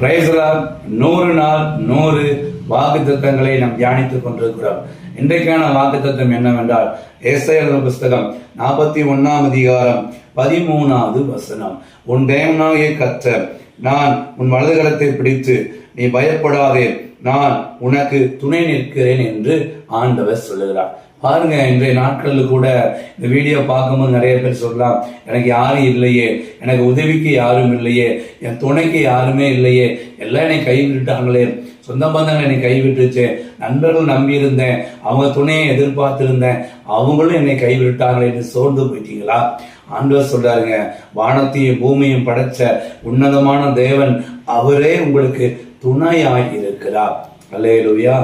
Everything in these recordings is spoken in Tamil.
Praise the Lord. 100 நாள் 100 வாக்குத்தத்தங்களை நாம் தியானித்துக் கொண்டிருக்கிறோம். இன்றைக்கான வாக்குத்தத்தம் என்னவென்றால் ஏசாயா புஸ்தகம் 41 அதிகாரம் 13வது வசனம். உன் தேவனாகிய கர்த்தர் நான் உன் வலதுகரத்தை பிடித்து நீ பயப்படாதே, நான் உனக்கு துணை நிற்கிறேன் என்று ஆண்டவர் சொல்லுகிறார். பாருங்க, இன்றைய நாட்களில் கூட இந்த வீடியோ பார்க்கும்போது நிறைய பேர் சொல்லலாம், எனக்கு யாரும் இல்லையே, எனக்கு உதவிக்கு யாரும் இல்லையே, என் துணைக்கு யாருமே இல்லையே, எல்லாம் என்னை கைவிட்டுட்டாங்களே, சொந்த பந்தங்கள் என்னை கைவிட்டுச்சு, நண்பர்கள் நம்பியிருந்தேன், அவங்க துணையை எதிர்பார்த்திருந்தேன், அவங்களும் என்னை கைவிட்டாங்களே என்று சோர்ந்து போயிட்டீங்களா? ஆண்டவர் சொல்றாருங்க, வானத்தையும் பூமியும் படைச்ச உன்னதமான தேவன் அவரே உங்களுக்கு துணையாய் இருக்கிறார். அல்லேலூயா.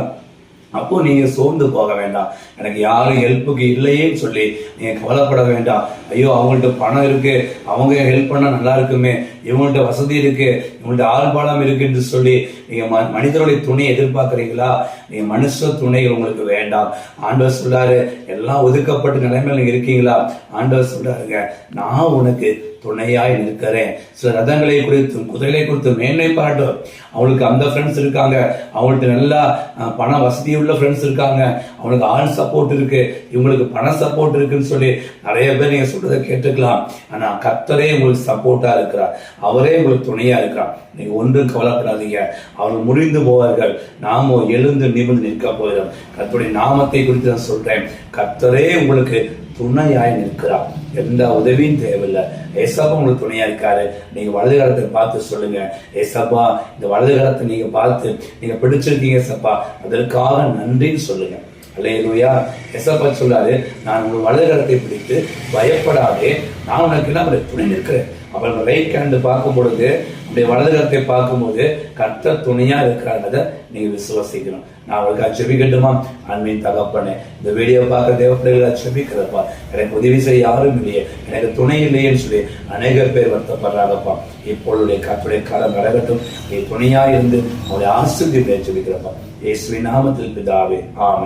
அப்போ நீங்க சோர்ந்து போக வேண்டாம். எனக்கு யாரும் ஹெல்ப்புக்கு இல்லையேன்னு சொல்லி நீங்க கவலைப்பட வேண்டாம். ஐயோ, அவங்கள்ட்ட பணம் இருக்கு, அவங்க ஹெல்ப் பண்ணா நல்லா இருக்குமே, இவங்கள்ட்ட வசதி இருக்கு, இவங்கள்ட்ட ஆள்பாலம் இருக்குன்னு சொல்லி நீங்க மனிதருடைய துணையை எதிர்பார்க்கறீங்களா? நீங்க மனுஷ துணைகள் உங்களுக்கு வேண்டாம். ஆண்டவர் சொல்றாரு, எல்லாம் ஒதுக்கப்பட்ட நிலைமையில நீங்க இருக்கீங்களா? ஆண்டவர் சொல்றாருங்க, நான் உனக்கு துணையாய் நிற்கிறேன். சில ரதங்களை குறித்து குதிரைகளை குறித்து மேன்மை பாராட்டும். அவங்களுக்கு அந்த ஃப்ரெண்ட்ஸ் இருக்காங்க, அவங்கள்ட்ட நல்லா பண வசதி உள்ள ஃப்ரெண்ட்ஸ் இருக்காங்க, அவங்களுக்கு ஆள் சப்போர்ட் இருக்கு, இவங்களுக்கு பண சப்போர்ட் இருக்குன்னு சொல்லி நிறைய பேர் நீங்க சொல்றதை கேட்டுக்கலாம். ஆனா கர்த்தரே உங்களுக்கு சப்போர்ட்டா இருக்கிறார், அவரே உங்களுக்கு துணையா இருக்கிறார். நீங்க ஒன்றும் கவலைப்படாதீங்க, அவர்கள் முடிந்து போவார்கள், நாமோ எழுந்து நிமிர்ந்து நிற்க போகிறோம். கர்த்தருடைய நாமத்தை குறித்து நான் சொல்றேன், கர்த்தரே உங்களுக்கு துணையாய் நிற்கிறார். எந்த உதவியும் தேவையில்லை. ஏசப்பா உங்களுக்கு துணையா இருக்காரு. நீங்க வலதுகரத்தை பார்த்து சொல்லுங்க, ஏசப்பா இந்த வலதுகரத்தை நீங்க பார்த்து நீங்க பிடிச்சிருக்கீங்க ஏசப்பா, அதற்காக நன்றின்னு சொல்லுங்க. அல்லேலூயா. ஏசப்பா சொல்றாரு, நான் உங்க வலதுகரத்தை பிடித்து பயப்படாதே, நான் உனக்கு எல்லாம் துணை நிற்கிறேன். அப்புறம் ரைட் ஹேண்ட் பார்க்கும் பொழுது, அப்படியே வலதுகரத்தை பார்க்கும்போது கர்த்தர் துணையா இருக்கிறாங்க, நீங்க விசுவாசிக்கணும். நான் அவளுக்கு செபிக்கட்டுமா? அன்பின் தகப்பனே, இந்த வீடியோ பார்க்க தேவப்பிள்ளைகளை செபிக்கிறப்பா, எனக்கு உதவி செய்ய யாரும் இல்லையே, எனக்கு துணை இல்லையேன்னு சொல்லி அநேக பேர் வருத்தப்படுறாங்கப்பா. இப்பொழுது கர்த்தருடைய காலம் நடக்கட்டும், நீ துணையா இருந்து அவருடைய ஆசீர்வாதத்தை செபிக்கிறப்பா. இயேசுவின் நாமத்தில் பிதாவே, ஆமென்.